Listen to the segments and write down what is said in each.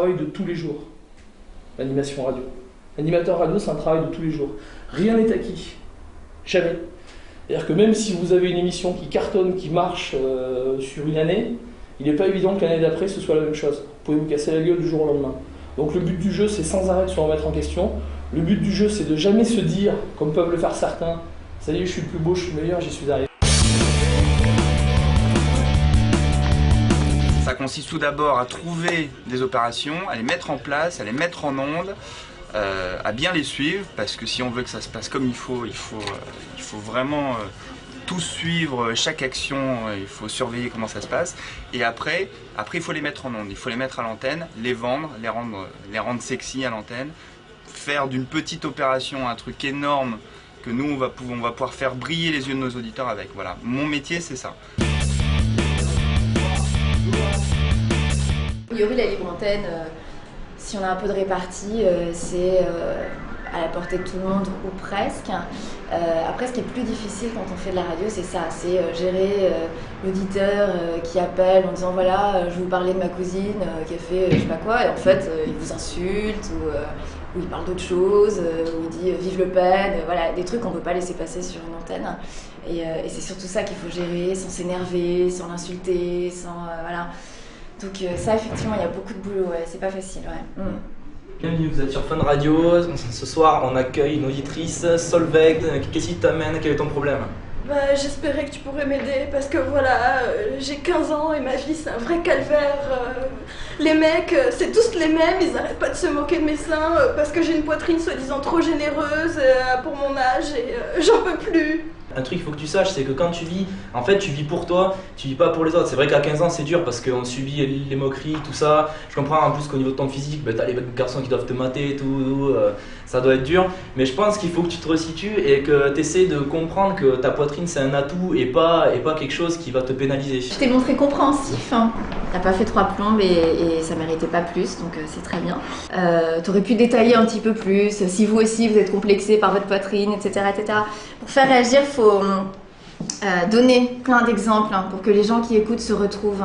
travail de tous les jours, l'animation radio. L'animateur radio, c'est un travail de tous les jours. Rien n'est acquis. Jamais. C'est-à-dire que même si vous avez une émission qui cartonne, qui marche sur une année, il n'est pas évident que l'année d'après ce soit la même chose. Vous pouvez vous casser la gueule du jour au lendemain. Donc le but du jeu, c'est sans arrêt de se remettre en question. Le but du jeu, c'est de jamais se dire, comme peuvent le faire certains, ça y est, je suis le plus beau, je suis le meilleur, j'y suis arrivé. Ça consiste tout d'abord à trouver des opérations, à les mettre en place, à les mettre en onde, à bien les suivre, parce que si on veut que ça se passe comme il faut vraiment tout suivre, chaque action, il faut surveiller comment ça se passe. Et après il faut les mettre en onde, il faut les mettre à l'antenne, les vendre, les rendre sexy à l'antenne, faire d'une petite opération un truc énorme que nous on va pouvoir faire briller les yeux de nos auditeurs avec. Voilà, mon métier c'est ça. Il y aurait la libre antenne, si on a un peu de répartie, c'est à la portée de tout le monde ou presque. Après, ce qui est plus difficile quand on fait de la radio, c'est ça, c'est gérer l'auditeur qui appelle en disant voilà, je vais vous parler de ma cousine qui a fait je sais pas quoi, et en fait il vous insulte ou il parle d'autre chose, ou il dit vive Le Pen, voilà, des trucs qu'on ne peut pas laisser passer sur une antenne. Et c'est surtout ça qu'il faut gérer, sans s'énerver, sans l'insulter, sans voilà. Donc ça, effectivement, il y a beaucoup de boulot, ouais, c'est pas facile, ouais. Bienvenue, vous êtes sur Fun Radio. Ce soir, on accueille une auditrice, Solveig. Qu'est-ce qui t'amène? Quel est ton problème? Bah, j'espérais que tu pourrais m'aider parce que voilà, j'ai 15 ans et ma vie c'est un vrai calvaire. Les mecs, c'est tous les mêmes, ils arrêtent pas de se moquer de mes seins parce que j'ai une poitrine soi-disant trop généreuse pour mon âge et j'en peux plus. Un truc qu'il faut que tu saches, c'est que quand tu vis, en fait tu vis pour toi, tu vis pas pour les autres. C'est vrai qu'à 15 ans c'est dur parce qu'on subit les moqueries, tout ça. Je comprends en plus qu'au niveau de ton physique, t'as les garçons qui doivent te mater, tout, ça doit être dur. Mais je pense qu'il faut que tu te resitues et que tu essaies de comprendre que ta poitrine c'est un atout et pas quelque chose qui va te pénaliser. Je t'ai montré compréhensif, hein. T'as pas fait 3 plombes et ça méritait pas plus, donc c'est très bien. T'aurais pu détailler un petit peu plus, si vous aussi vous êtes complexé par votre poitrine, etc. etc. Pour faire réagir, il faut donner plein d'exemples pour que les gens qui écoutent se retrouvent.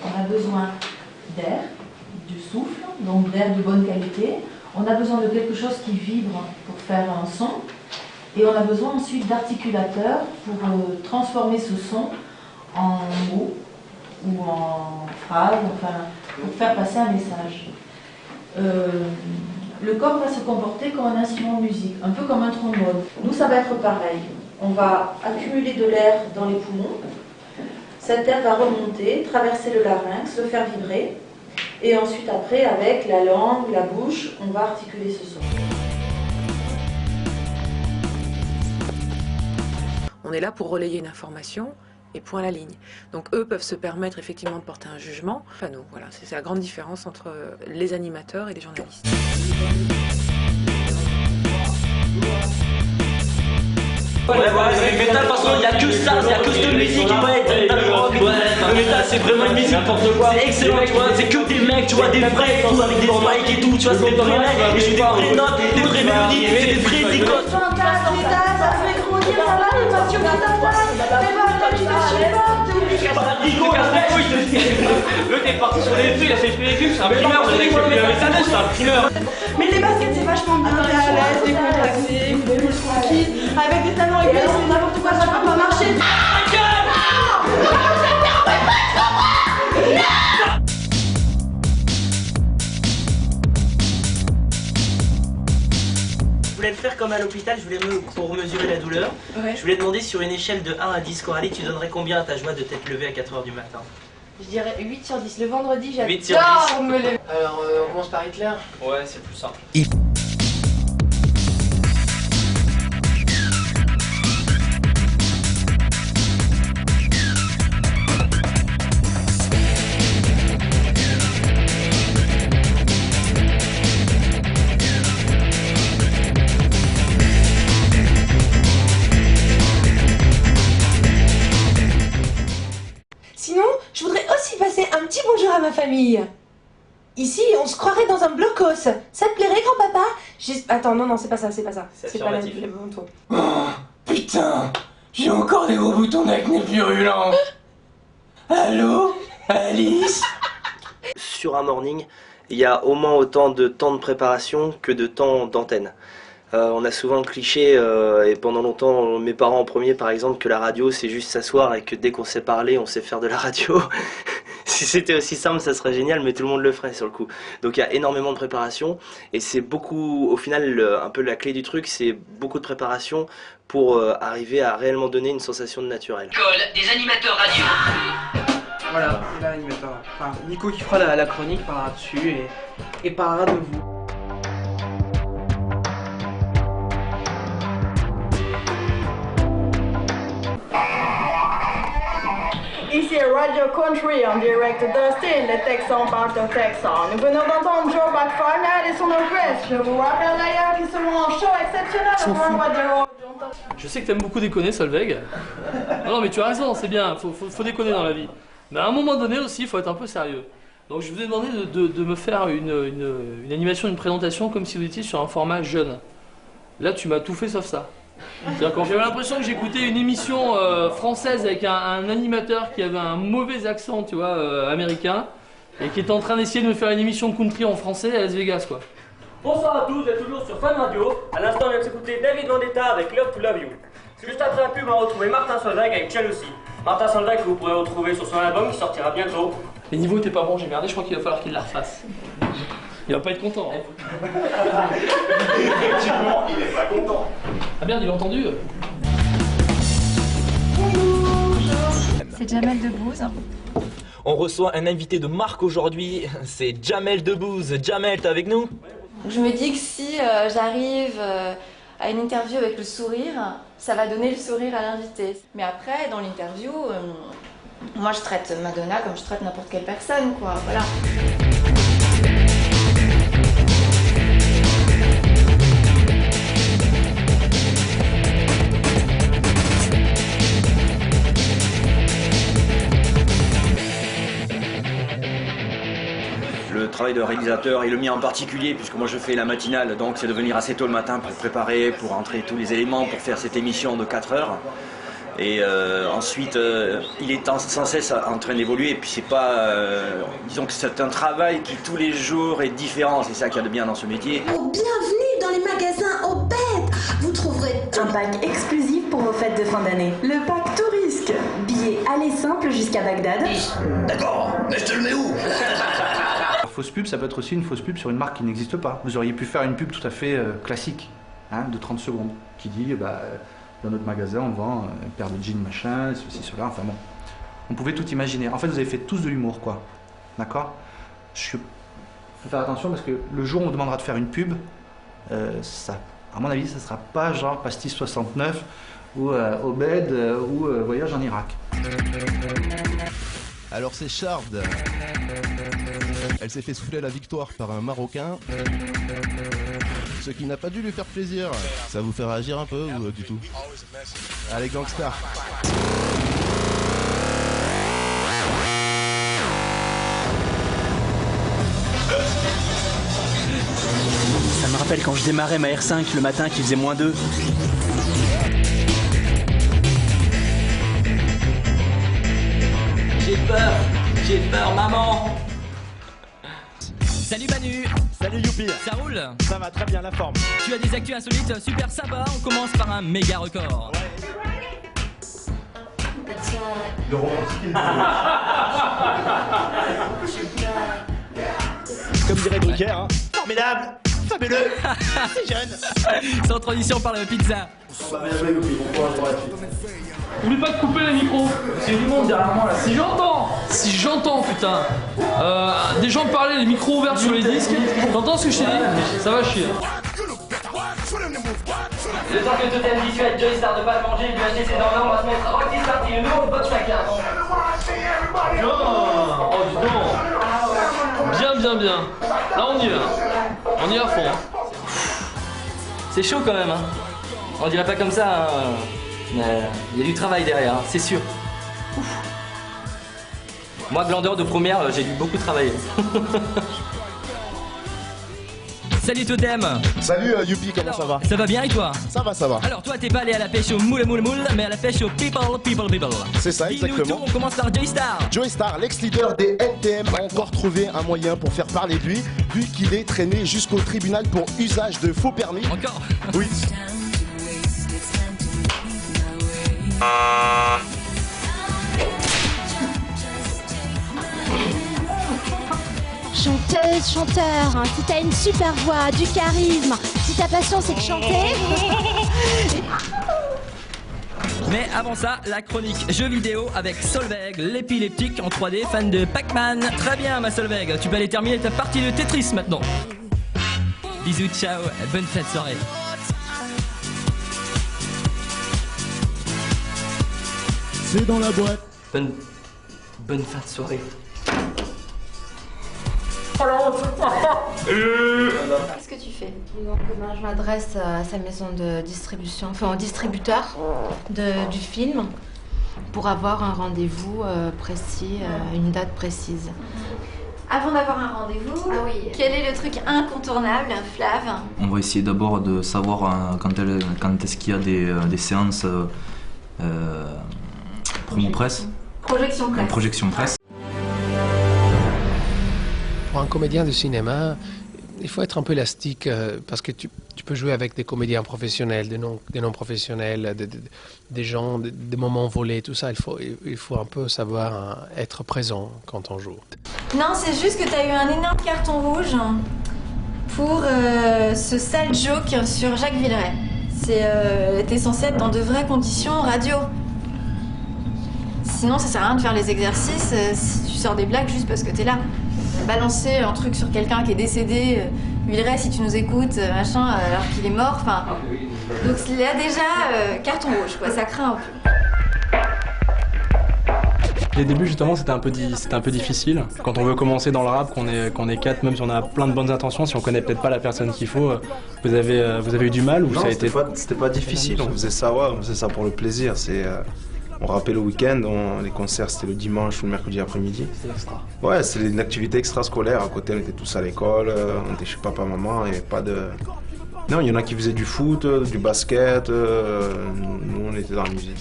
On a besoin d'air, du souffle, donc d'air de bonne qualité. On a besoin de quelque chose qui vibre pour faire un son. Et on a besoin ensuite d'articulateurs pour transformer ce son en mots ou en phrases, enfin, pour faire passer un message. Le corps va se comporter comme un instrument de musique, un peu comme un trombone. Nous, ça va être pareil. On va accumuler de l'air dans les poumons. Cet air va remonter, traverser le larynx, le faire vibrer. Et ensuite, après, avec la langue, la bouche, on va articuler ce son. On est là pour relayer une information et point à la ligne. Donc eux peuvent se permettre effectivement de porter un jugement. Enfin nous, voilà, c'est la grande différence entre les animateurs et les journalistes. Ouais, le métal, de toute façon, il n'y a que ça, il n'y a que cette musique qui va être le métal, c'est vraiment une musique, c'est excellent, tu vois, c'est que des mecs, tu vois, des vrais, tout, avec des spikes et tout, tu vois, c'est des vrais mecs, et j'ai des vraies notes, des vraies mélodies, c'est des vrais icônes. Ça fait grandir, ça va, les passions qui t'attendent. Mais maintenant, tu te supportes. Le t'es parti sur les trucs, il a fait les trucs, c'est un primeur, c'est un primeur. Mais les baskets, c'est vachement bien. T'es à l'aise, décontracté, vous déroulez tranquille. Avec des talons épais, c'est n'importe quoi, ça peut pas marcher. Je voulais le faire comme à l'hôpital, pour mesurer la douleur. Ouais. Je voulais demander sur une échelle de 1 à 10, Coralie, tu donnerais combien à ta joie de t'être levée à 4 h du matin? Je dirais 8 sur 10. Le vendredi, 8 sur j'adore 10. me lever. Alors, on commence par Hitler. Ouais, c'est plus simple. Sinon, je voudrais aussi passer ma famille. Ici, on se croirait dans un blocos. Ça te plairait, grand-papa? Attends, non, c'est pas ça. C'est pas le bon ton. Oh, putain, j'ai encore des gros boutons d'acné purulents. Allô, Alice? Sur un morning, il y a au moins autant de temps de préparation que de temps d'antenne. On a souvent le cliché, et pendant longtemps, mes parents en premier par exemple, que la radio c'est juste s'asseoir et que dès qu'on sait parler, on sait faire de la radio. Si c'était aussi simple, ça serait génial, mais tout le monde le ferait sur le coup. Donc il y a énormément de préparation, et c'est beaucoup, au final, un peu la clé du truc, c'est beaucoup de préparation pour arriver à réellement donner une sensation de naturel. Des animateurs radio. Voilà, c'est là l'animateur. Enfin, Nico qui fera la chronique parlera dessus et parlera de vous. Ici Radio Country en direct d'Austin, le Texan parle au Texan. Nous venons d'entendre Joe McFarland et son orchestre. Je vous rappelle d'ailleurs qu'ils seront en show exceptionnel au Grand Rodeo. Je sais que t'aimes beaucoup déconner, Solveig. Non, mais tu as raison, c'est bien, faut déconner dans la vie. Mais à un moment donné aussi, il faut être un peu sérieux. Donc je vous ai demandé de me faire une animation, une présentation comme si vous étiez sur un format jeune. Là, tu m'as tout fait sauf ça. C'est-à-dire quand j'avais l'impression que j'écoutais une émission française avec un animateur qui avait un mauvais accent, tu vois, américain, et qui était en train d'essayer de me faire une émission de country en français à Las Vegas, quoi. Bonsoir à tous, vous êtes toujours sur Fun Radio. À l'instant, on vient de s'écouter David Vendetta avec Love to Love You. Juste après la pub, on va retrouver Martin Solveig avec Jealousy. Martin Solveig que vous pourrez retrouver sur son album qui sortira bientôt. Les niveaux étaient pas bons, j'ai merdé, je crois qu'il va falloir qu'il la refasse. Il va pas être content. Hein. Effectivement, il est pas content. Ah merde, il a entendu. C'est Jamel Debbouze. On reçoit un invité de marque aujourd'hui, c'est Jamel Debbouze. Jamel, t'es avec nous? Je me dis que si j'arrive à une interview avec le sourire, ça va donner le sourire à l'invité. Mais après, dans l'interview, moi je traite Madonna comme je traite n'importe quelle personne, quoi. Voilà. Le travail de réalisateur et le mien en particulier, puisque moi je fais la matinale, donc c'est de venir assez tôt le matin pour préparer, pour entrer tous les éléments, pour faire cette émission de 4 heures. Et ensuite, il est sans cesse en train d'évoluer, et puis c'est pas... disons que c'est un travail qui tous les jours est différent, c'est ça qu'il y a de bien dans ce métier. Oh, bienvenue dans les magasins Opet. Vous trouverez un pack exclusif pour vos fêtes de fin d'année. Le pack Tourisque. Billets aller simple jusqu'à Bagdad. D'accord, mais je te le mets où? Fausse pub, ça peut être aussi une fausse pub sur une marque qui n'existe pas. Vous auriez pu faire une pub tout à fait classique, hein, de 30 secondes, qui dit, dans notre magasin, on vend une paire de jeans machin, ceci, cela, enfin bon. On pouvait tout imaginer. En fait, vous avez fait tous de l'humour, quoi. D'accord? Faut faire attention parce que le jour où on vous demandera de faire une pub, ça, à mon avis, ça sera pas genre Pastis 69 ou Obed ou Voyage en Irak. Alors c'est Shard. Elle s'est fait souffler la victoire par un Marocain. Ce qui n'a pas dû lui faire plaisir. Ça vous fait réagir un peu ou du tout? Allez gangster. Ça me rappelle quand je démarrais ma R5 le matin qui faisait -2. J'ai peur, maman. Salut Manu. Salut Youpi. Ça roule? Ça va très bien, la forme. Tu as des actus insolites super sympas, on commence par un méga record. Le romantique. Comme dirait Drucker, hein. Formidable. Fabuleux. C'est jeune. Sans transition par la pizza. N'oublie pas de couper les micros. C'est du monde derrière moi là. Si j'entends, putain, des gens parler les micros ouverts sur les disques, t'entends ce que je t'ai dit? Ça va chier. Le temps que Totem dissuade Joy Star de pas le manger, de lui acheter ses dents, on va se mettre Rock This Party, le nouveau box chacun. Oh, dis donc. Bien. Là, on y va. On y va à fond. C'est chaud quand même, hein. On dirait pas comme ça, hein. Mais il y a du travail derrière, hein, c'est sûr. Moi, glandeur de première, j'ai dû beaucoup travailler. Salut Totem. Salut Youpi, comment ça va? Ça va bien et toi? Ça va, ça va. Alors toi t'es pas allé à la pêche au moule, mais à la pêche au people. C'est ça, exactement. On commence par Joey Star. Joey Star, l'ex-leader des NTM, a encore trouvé un moyen pour faire parler de lui, vu qu'il est traîné jusqu'au tribunal pour usage de faux permis. Encore? Oui. Chanteuse, chanteur, hein, si t'as une super voix, du charisme, si ta passion c'est de chanter. Mais avant ça, la chronique jeux vidéo avec Solveig, l'épileptique en 3D, fan de Pac-Man. Très bien ma Solveig, tu peux aller terminer ta partie de Tetris maintenant. Bisous, ciao, bonne fin de soirée. C'est dans la boîte. Bonne fin de soirée. Qu'est-ce que tu fais? Donc, je m'adresse à sa maison de distribution, enfin au distributeur du film, pour avoir un rendez-vous précis, une date précise. Avant d'avoir un rendez-vous, quel est le truc incontournable, Flav? On va essayer d'abord de savoir quand est-ce qu'il y a des séances promo presse. Projection presse. Projection presse. Pour un comédien de cinéma, il faut être un peu élastique parce que tu peux jouer avec des comédiens professionnels, des non professionnels, des gens, des moments volés, tout ça. Il faut un peu savoir être présent quand on joue. Non, c'est juste que t'as eu un énorme carton rouge pour ce sale joke sur Jacques Villeray. T'es censé être dans de vraies conditions radio. Sinon, ça sert à rien de faire les exercices si tu sors des blagues juste parce que t'es là. Balancer un truc sur quelqu'un qui est décédé, Villeray, si tu nous écoutes, machin, alors qu'il est mort, enfin... Donc là déjà, carton rouge, quoi, ça craint un peu. Les débuts justement c'était un peu difficile. Quand on veut commencer dans le rap, qu'on est quatre, même si on a plein de bonnes intentions, si on connaît peut-être pas la personne qu'il faut, vous avez eu du mal ou non, ça a été... C'était pas difficile, on faisait ça pour le plaisir. On rappait le week-end, les concerts c'était le dimanche ou le mercredi après-midi. C'est extra. Ouais, c'est une activité extrascolaire. À côté, on était tous à l'école, on était chez papa, maman, et pas de... Non, il y en a qui faisaient du foot, du basket, nous on était dans la musique.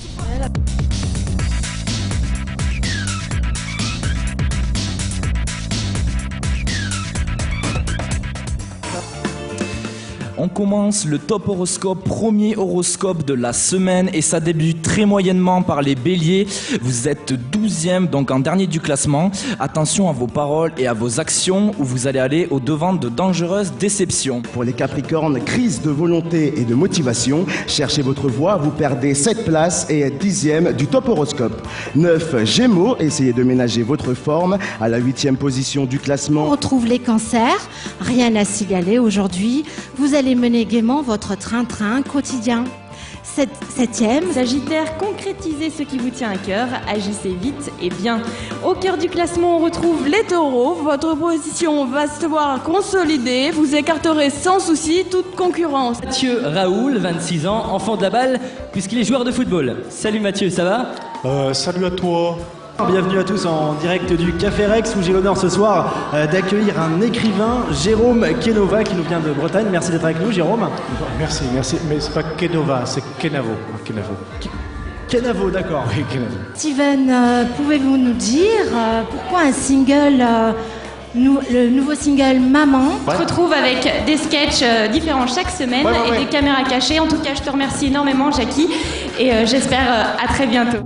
On commence le top horoscope, premier horoscope de la semaine et ça débute très moyennement par les béliers. Vous êtes 12e, donc en dernier du classement. Attention à vos paroles et à vos actions où vous allez aller au devant de dangereuses déceptions. Pour les capricornes, crise de volonté et de motivation. Cherchez votre voie, vous perdez 7 places et êtes 10e du top horoscope. 9 gémeaux, essayez de ménager votre forme à la 8e position du classement. On retrouve les cancers, rien à signaler aujourd'hui. Vous allez mener gaiement votre train-train quotidien. 7e. Sagittaire, concrétisez ce qui vous tient à cœur, agissez vite et bien. Au cœur du classement, on retrouve les taureaux. Votre position va se voir consolidée, vous écarterez sans souci toute concurrence. Mathieu Raoul, 26 ans, enfant de la balle, puisqu'il est joueur de football. Salut Mathieu, ça va? Salut à toi. Bienvenue à tous en direct du Café Rex où j'ai l'honneur ce soir d'accueillir un écrivain, Jérôme Kenova, qui nous vient de Bretagne. Merci d'être avec nous, Jérôme. Merci. Mais c'est pas Kenova, c'est Kenavo. Kenavo, d'accord. Oui, Kenavo. Steven, pouvez-vous nous dire pourquoi un single, le nouveau single Maman, On se retrouve avec des sketchs différents chaque semaine et des caméras cachées. En tout cas, je te remercie énormément, Jackie, et j'espère à très bientôt.